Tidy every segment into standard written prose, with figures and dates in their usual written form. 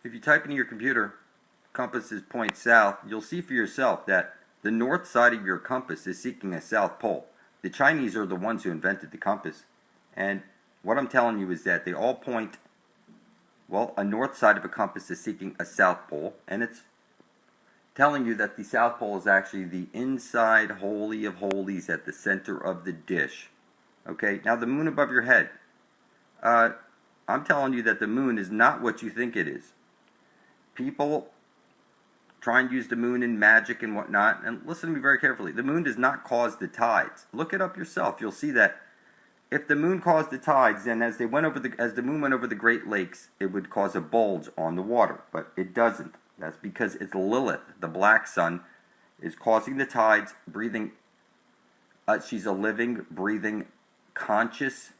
If you type into your computer, compasses point south, you'll see for yourself that the north side of your compass is seeking a south pole. The Chinese are the ones who invented the compass. And what I'm telling you is that they all point, well, a north side of a compass is seeking a south pole, and it's telling you that the south pole is actually the inside holy of holies at the center of the dish. Okay, now the moon above your head. I'm telling you that the moon is not what you think it is. People try and use the moon in magic and whatnot, and listen to me very carefully. The moon does not cause the tides. Look it up yourself. You'll see that if the moon caused the tides, then as the moon went over the Great Lakes, it would cause a bulge on the water, but it doesn't. That's because it's Lilith, the black sun, is causing the tides, breathing. She's a living, breathing, conscious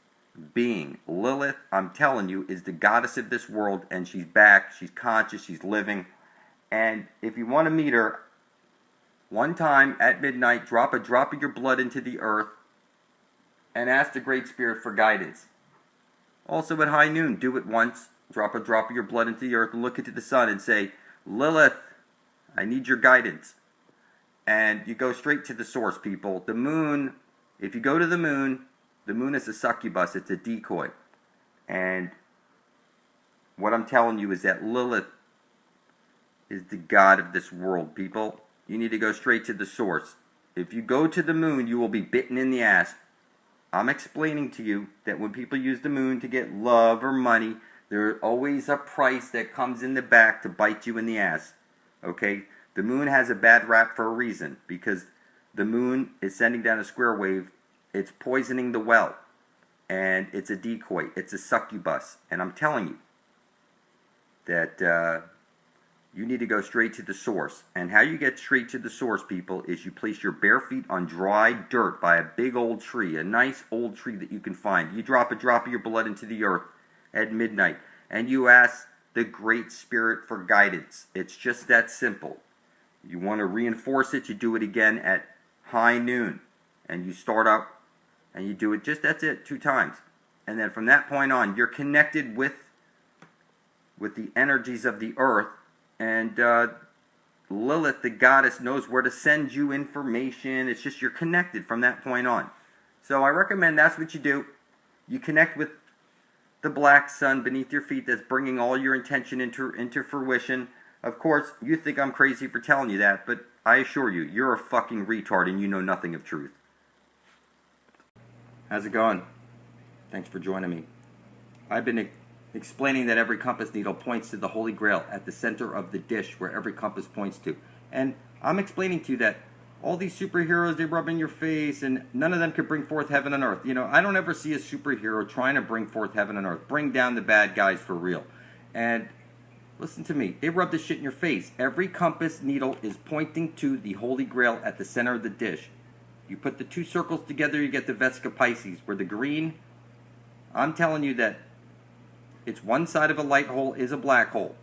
being. Lilith, I'm telling you, is the goddess of this world, and she's back. She's conscious. She's living. And if you want to meet her, one time at midnight, drop a drop of your blood into the earth and ask the Great Spirit for guidance. Also at high noon, do it once. Drop a drop of your blood into the earth and look into the sun and say, Lilith, I need your guidance. And you go straight to the source, people. The moon, if you go to the moon is a succubus. It's a decoy. And what I'm telling you is that Lilith is the god of this world, people. You need to go straight to the source. If you go to the moon, you will be bitten in the ass. I'm explaining to you that when people use the moon to get love or money, there's always a price that comes in the back to bite you in the ass. Okay? The moon has a bad rap for a reason, because the moon is sending down a square wave. It's poisoning the well. And it's a decoy. It's a succubus. And I'm telling you that you need to go straight to the source. And how you get straight to the source, people, is you place your bare feet on dry dirt by a big old tree, a nice old tree that you can find. You drop a drop of your blood into the earth at midnight, and you ask the Great Spirit for guidance. It's just that simple. You want to reinforce it, you do it again at high noon. And you start up, and you do it that's it, 2 times. And then from that point on, you're connected with the energies of the earth. And Lilith, the goddess, knows where to send you information. It's just you're connected from that point on. So I recommend that's what you do. You connect with the black sun beneath your feet that's bringing all your intention into fruition. Of course, you think I'm crazy for telling you that, but I assure you, you're a fucking retard and you know nothing of truth. How's it going? Thanks for joining me. I've been explaining that every compass needle points to the Holy Grail at the center of the dish where every compass points to. And I'm explaining to you that all these superheroes, they rub in your face, and none of them could bring forth heaven and earth. You know, I don't ever see a superhero trying to bring forth heaven and earth. Bring down the bad guys for real. And listen to me. They rub this shit in your face. Every compass needle is pointing to the Holy Grail at the center of the dish. You put the 2 circles together, you get the Vesica Pisces, where the green, I'm telling you that it's one side of a light hole is a black hole.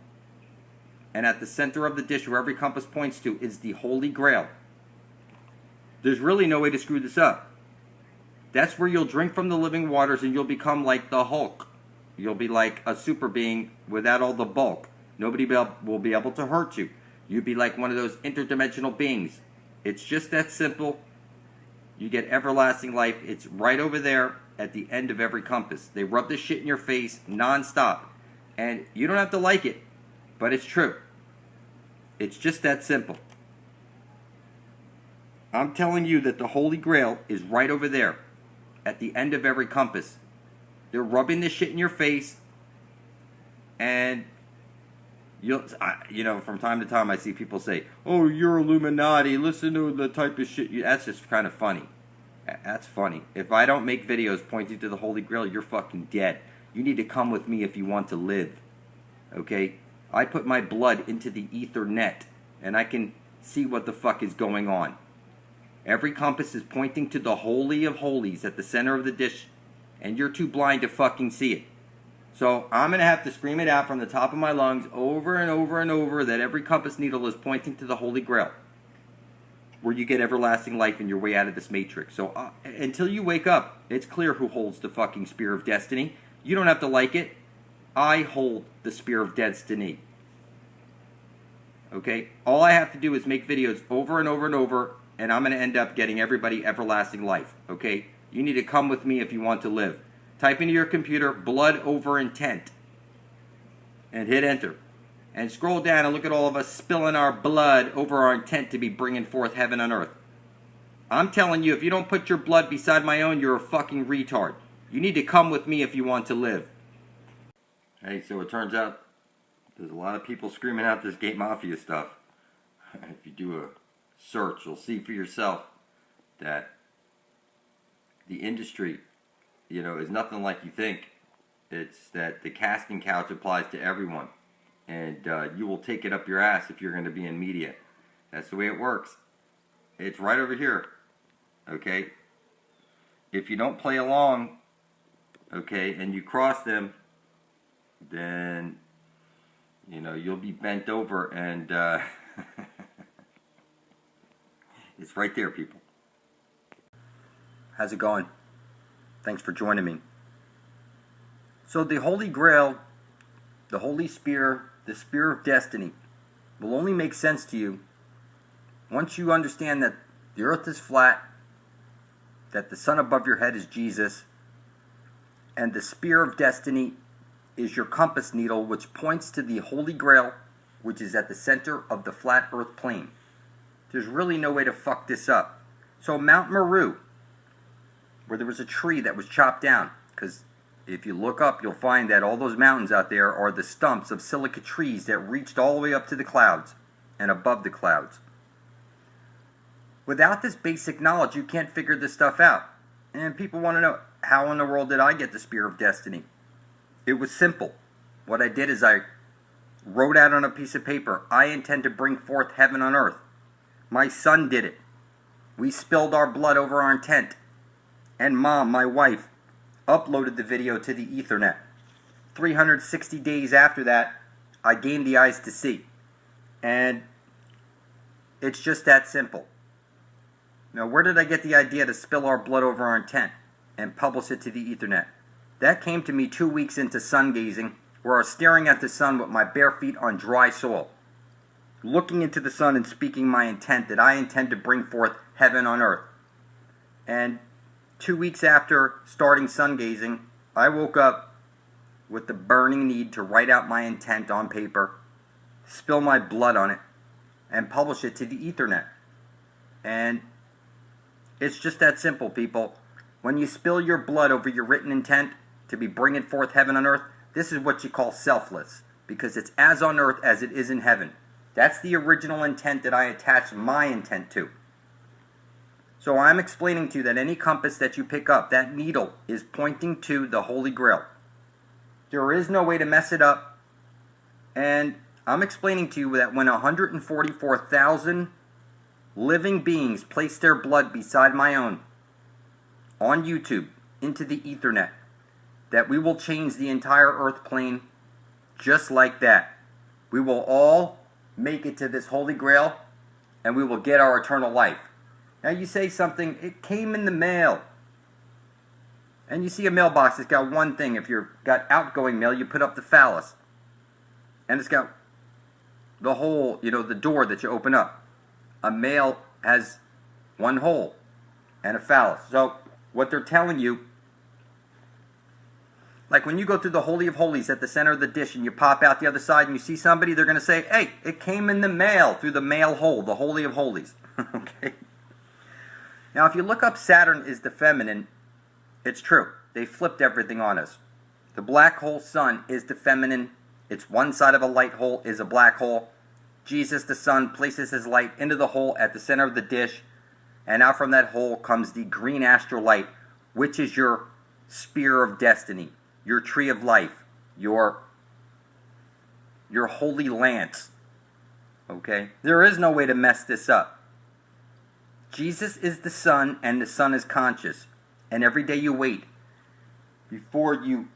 And at the center of the dish where every compass points to is the Holy Grail. There's really no way to screw this up. That's where you'll drink from the living waters and you'll become like the Hulk. You'll be like a super being without all the bulk. Nobody will be able to hurt you. You'll be like one of those interdimensional beings. It's just that simple. You get everlasting life. It's right over there at the end of every compass. They rub this shit in your face non-stop. And you don't have to like it, but it's true. It's just that simple. I'm telling you that the Holy Grail is right over there at the end of every compass. They're rubbing this shit in your face, and from time to time I see people say, "Oh, you're Illuminati. Listen to the type of shit." That's just kind of funny. That's funny. If I don't make videos pointing to the Holy Grail, you're fucking dead. You need to come with me if you want to live. Okay? I put my blood into the ether net, and I can see what the fuck is going on. Every compass is pointing to the Holy of Holies at the center of the dish, and you're too blind to fucking see it. So I'm going to have to scream it out from the top of my lungs over and over and over that every compass needle is pointing to the Holy Grail, where you get everlasting life in your way out of this matrix. So until you wake up, it's clear who holds the fucking Spear of Destiny. You don't have to like it. I hold the Spear of Destiny. Okay? All I have to do is make videos over and over and over, and I'm going to end up getting everybody everlasting life. Okay? You need to come with me if you want to live. Type into your computer, blood over intent, and hit enter. And scroll down and look at all of us spilling our blood over our intent to be bringing forth heaven on earth. I'm telling you, if you don't put your blood beside my own, you're a fucking retard. You need to come with me if you want to live. Hey, so it turns out there's a lot of people screaming out this Gate Mafia stuff. If you do a search, you'll see for yourself that the industry, is nothing like you think. It's that the casting couch applies to everyone. And you will take it up your ass if you're going to be in media. That's the way it works. It's right over here. Okay? If you don't play along, okay, and you cross them, then, you'll be bent over and it's right there, people. How's it going? Thanks for joining me. So the Holy Grail, the Holy Spear, the Spear of Destiny will only make sense to you once you understand that the earth is flat, that the sun above your head is Jesus, and the Spear of Destiny is your compass needle, which points to the Holy Grail, which is at the center of the flat earth plane. There's really no way to fuck this up. So Mount Meru, where there was a tree that was chopped down, because if you look up, you'll find that all those mountains out there are the stumps of silica trees that reached all the way up to the clouds and above the clouds. Without this basic knowledge, you can't figure this stuff out. And people want to know, how in the world did I get the Spear of Destiny? It was simple. What I did is I wrote out on a piece of paper, I intend to bring forth heaven on earth. My son did it. We spilled our blood over our intent. And Mom, my wife, uploaded the video to the Ethernet. 360 days after that, I gained the eyes to see. And it's just that simple. Now, where did I get the idea to spill our blood over our intent and publish it to the Ethernet? That came to me 2 weeks into sun gazing, where I was staring at the sun with my bare feet on dry soil, looking into the sun and speaking my intent that I intend to bring forth heaven on earth. And 2 weeks after starting sun gazing, I woke up with the burning need to write out my intent on paper, spill my blood on it, and publish it to the Ethernet. And it's just that simple, people. When you spill your blood over your written intent to be bringing forth heaven on earth, this is what you call selfless, because it's as on earth as it is in heaven. That's the original intent that I attached my intent to. So I'm explaining to you that any compass that you pick up, that needle is pointing to the Holy Grail. There is no way to mess it up. And I'm explaining to you that when 144,000 living beings place their blood beside my own on YouTube into the Ethernet, that we will change the entire earth plane just like that. We will all make it to this Holy Grail, and we will get our eternal life. Now you say something, it came in the mail. And you see a mailbox that's got one thing. If you've got outgoing mail, you put up the phallus. And it's got the hole, the door that you open up. A mail has one hole and a phallus. So what they're telling you, like when you go through the Holy of Holies at the center of the dish and you pop out the other side and you see somebody, they're going to say, hey, it came in the mail through the mail hole, the Holy of Holies. Okay? Now, if you look up Saturn is the feminine, it's true. They flipped everything on us. The black hole sun is the feminine. It's one side of a light hole is a black hole. Jesus, the sun, places his light into the hole at the center of the dish. And out from that hole comes the green astral light, which is your spear of destiny, your tree of life, your holy lance. Okay? There is no way to mess this up. Jesus is the sun, and the sun is conscious. And every day you wait, before you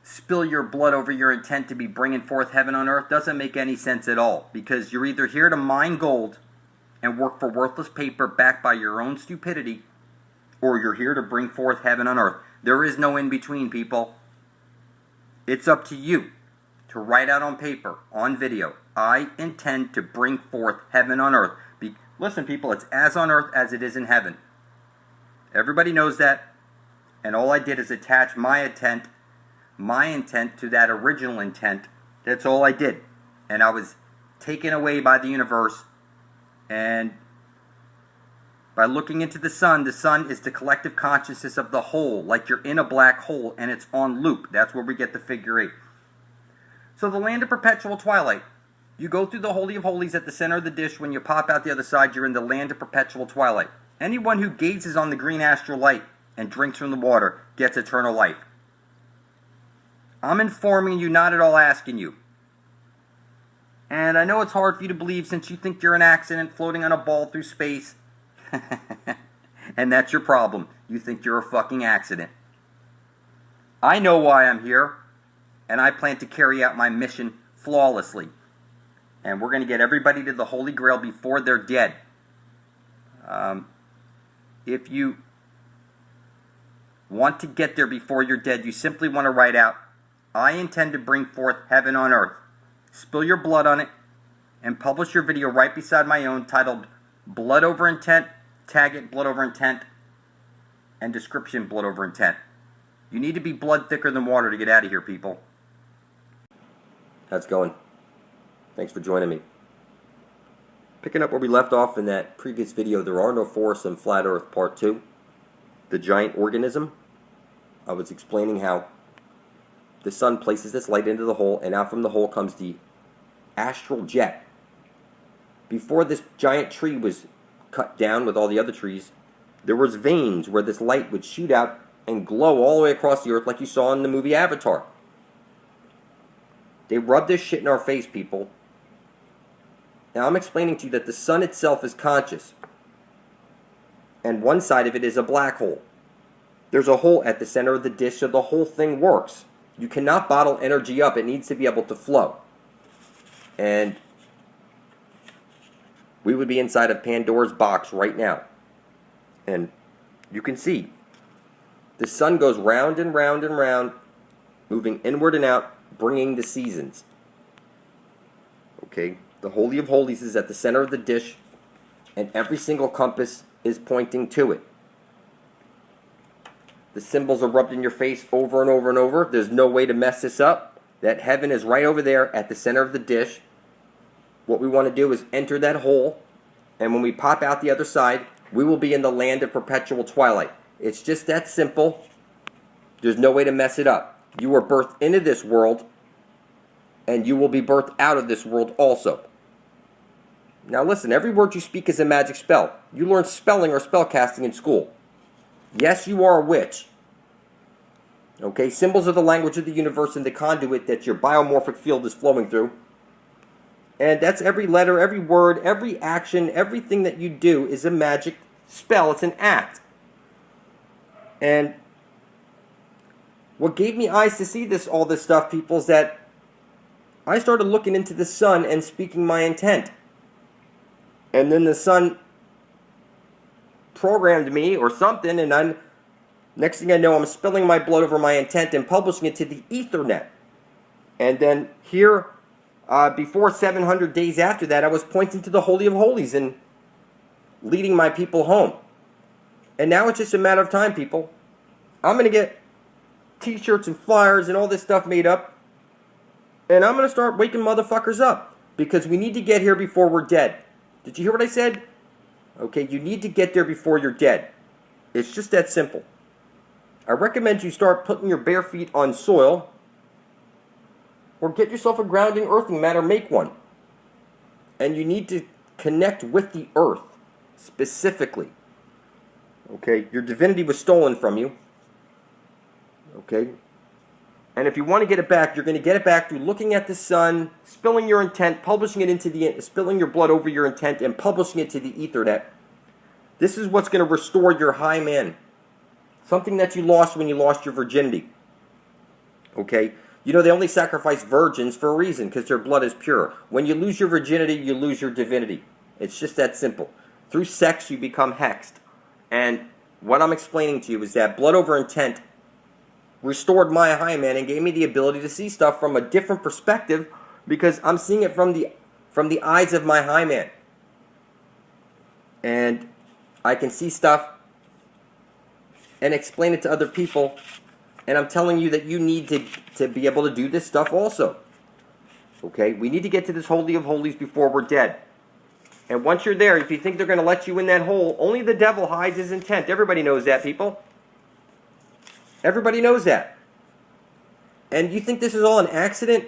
spill your blood over your intent to be bringing forth heaven on earth, doesn't make any sense at all. Because you're either here to mine gold and work for worthless paper backed by your own stupidity, or you're here to bring forth heaven on earth. There is no in-between, people. It's up to you to write out on paper, on video, I intend to bring forth heaven on earth. Listen, people, it's as on earth as it is in heaven. Everybody knows that. And all I did is attach my intent to that original intent. That's all I did. And I was taken away by the universe. And by looking into the sun is the collective consciousness of the whole, like you're in a black hole and it's on loop. That's where we get the figure 8. So the land of perpetual twilight. You go through the Holy of Holies at the center of the dish. When you pop out the other side, you're in the land of perpetual twilight. Anyone who gazes on the green astral light and drinks from the water gets eternal life. I'm informing you, not at all asking you. And I know it's hard for you to believe since you think you're an accident floating on a ball through space. And that's your problem. You think you're a fucking accident. I know why I'm here, and I plan to carry out my mission flawlessly. And we're going to get everybody to the Holy Grail before they're dead. If you want to get there before you're dead, you simply want to write out, I intend to bring forth heaven on earth. Spill your blood on it, and publish your video right beside my own, titled Blood Over Intent, tag it Blood Over Intent, and description Blood Over Intent. You need to be blood thicker than water to get out of here, people. How's it going? Thanks for joining me. Picking up where we left off in that previous video, There Are No Forests in Flat Earth Part 2, the giant organism. I was explaining how the sun places this light into the hole, and out from the hole comes the astral jet. Before this giant tree was cut down with all the other trees, there was veins where this light would shoot out and glow all the way across the earth like you saw in the movie Avatar. They rub this shit in our face, people. Now I'm explaining to you that the sun itself is conscious, and one side of it is a black hole. There's a hole at the center of the dish, so the whole thing works. You cannot bottle energy up. It needs to be able to flow. And we would be inside of Pandora's box right now. And you can see the sun goes round and round and round, moving inward and out, bringing the seasons. Okay, the Holy of Holies is at the center of the dish, and every single compass is pointing to it. The symbols are rubbed in your face over and over and over. There's no way to mess this up. That heaven is right over there at the center of the dish. What we want to do is enter that hole, and when we pop out the other side, we will be in the land of perpetual twilight. It's just that simple. There's no way to mess it up. You were birthed into this world, and you will be birthed out of this world also. Now listen, every word you speak is a magic spell. You learn spelling or spellcasting in school. Yes, you are a witch. Okay, symbols are the language of the universe and the conduit that your biomorphic field is flowing through. And that's every letter, every word, every action, everything that you do is a magic spell. It's an act. And what gave me eyes to see all this stuff, people, is that I started looking into the sun and speaking my intent. And then the sun programmed me or something, and next thing I know, I'm spilling my blood over my intent and publishing it to the Ethernet. And then here, before 700 days after that, I was pointing to the Holy of Holies and leading my people home. And now it's just a matter of time, people. I'm going to get t-shirts and flyers and all this stuff made up, and I'm going to start waking motherfuckers up, because we need to get here before we're dead. Did you hear what I said? Okay, you need to get there before you're dead. It's just that simple. I recommend you start putting your bare feet on soil, or get yourself a grounding earthing mat or make one. And you need to connect with the earth, specifically. Okay, your divinity was stolen from you. Okay, and if you want to get it back, you're going to get it back through looking at the sun, spilling your intent, publishing it into spilling your blood over your intent, and publishing it to the Ethernet. This is what's going to restore your high man. Something that you lost when you lost your virginity. Okay, you know they only sacrifice virgins for a reason, because their blood is pure. When you lose your virginity, you lose your divinity. It's just that simple. Through sex, you become hexed. And what I'm explaining to you is that blood over intent restored my hymen and gave me the ability to see stuff from a different perspective because I'm seeing it from the eyes of my hymen. And I can see stuff and explain it to other people. And I'm telling you that you need to be able to do this stuff also. Okay? We need to get to this Holy of Holies before we're dead. And once you're there, if you think they're going to let you in that hole, only the devil hides his intent. Everybody knows that, people. Everybody knows that. And you think this is all an accident?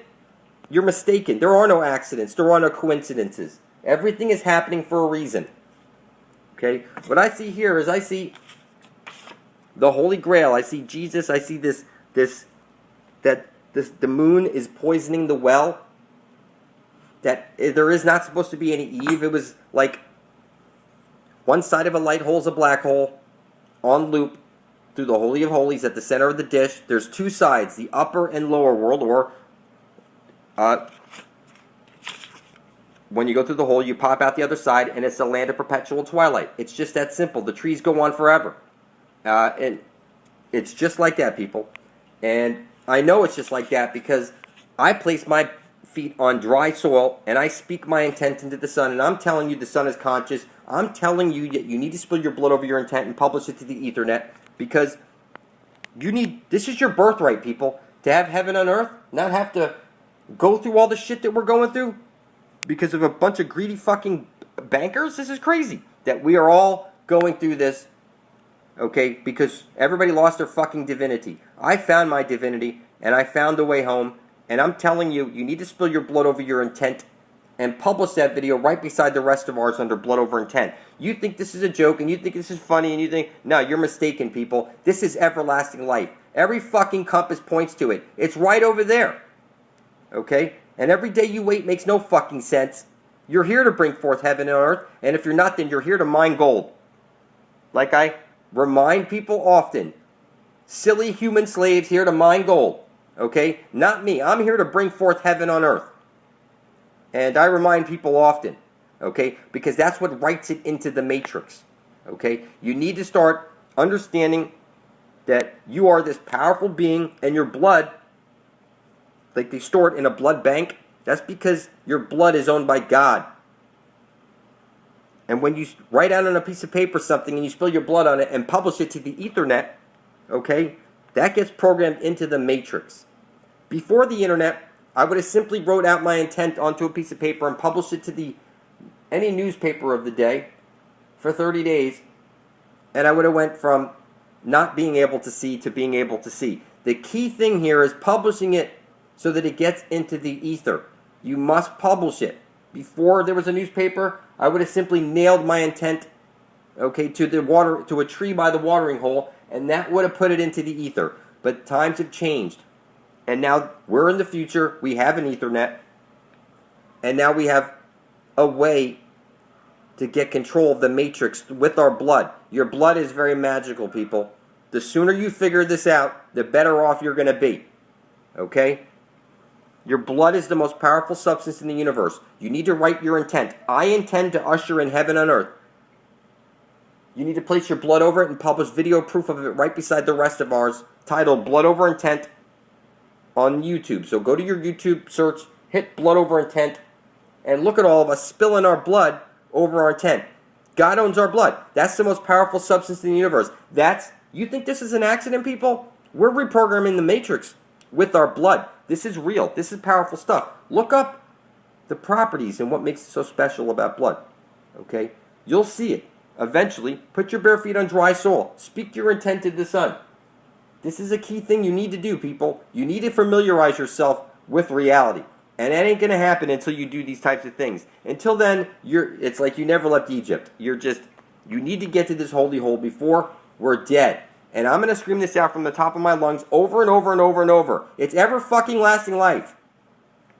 You're mistaken. There are no accidents. There are no coincidences. Everything is happening for a reason. Okay? What I see here is I see the Holy Grail. I see Jesus. I see the moon is poisoning the well. That there is not supposed to be any Eve. It was like one side of a light hole is a black hole on loop through the Holy of Holies at the center of the dish. There's two sides, the upper and lower world, or when you go through the hole, you pop out the other side, and it's the land of perpetual twilight. It's just that simple. The trees go on forever. And it's just like that, people. And I know it's just like that because I place my feet on dry soil and I speak my intent into the sun, and I'm telling you the sun is conscious. I'm telling you that you need to spill your blood over your intent and publish it to the Ethernet because this is your birthright, people, to have heaven on earth, not have to go through all the shit that we're going through because of a bunch of greedy fucking bankers. This is crazy that we are all going through this, okay, because everybody lost their fucking divinity. I found my divinity and I found the way home. And I'm telling you, you need to spill your blood over your intent and publish that video right beside the rest of ours under blood over intent. You think this is a joke and you think this is funny and you think, no, you're mistaken, people. This is everlasting life. Every fucking compass points to it. It's right over there. Okay? And every day you wait makes no fucking sense. You're here to bring forth heaven and earth. And if you're not, then you're here to mine gold. Like I remind people often, silly human slaves here to mine gold. Okay? Not me. I'm here to bring forth heaven on earth. And I remind people often. Okay? Because that's what writes it into the matrix. Okay? You need to start understanding that you are this powerful being and your blood, like they store it in a blood bank, that's because your blood is owned by God. And when you write out on a piece of paper something and you spill your blood on it and publish it to the Ethernet, okay, that gets programmed into the matrix. Before the internet, I would have simply wrote out my intent onto a piece of paper and published it to any newspaper of the day for 30 days, and I would have went from not being able to see to being able to see. The key thing here is publishing it so that it gets into the ether. You must publish it. Before there was a newspaper, I would have simply nailed my intent, okay, to a tree by the watering hole, and that would have put it into the ether. But times have changed. And now we're in the future, we have an Ethernet, and now we have a way to get control of the matrix with our blood. Your blood is very magical, people. The sooner you figure this out, the better off you're going to be. Okay? Your blood is the most powerful substance in the universe. You need to write your intent. I intend to usher in heaven on earth. You need to place your blood over it and publish video proof of it right beside the rest of ours, titled Blood Over Intent, on YouTube. So go to your YouTube search, hit blood over intent, and look at all of us spilling our blood over our intent. God owns our blood. That's the most powerful substance in the universe. You think this is an accident, people? We're reprogramming the matrix with our blood. This is real. This is powerful stuff. Look up the properties and what makes it so special about blood. Okay? You'll see it. Eventually, put your bare feet on dry soil. Speak your intent to the sun. This is a key thing you need to do, people. You need to familiarize yourself with reality. And that ain't going to happen until you do these types of things. Until then, it's like you never left Egypt. You need to get to this holy hole before we're dead. And I'm going to scream this out from the top of my lungs over and over and over and over. It's ever fucking lasting life.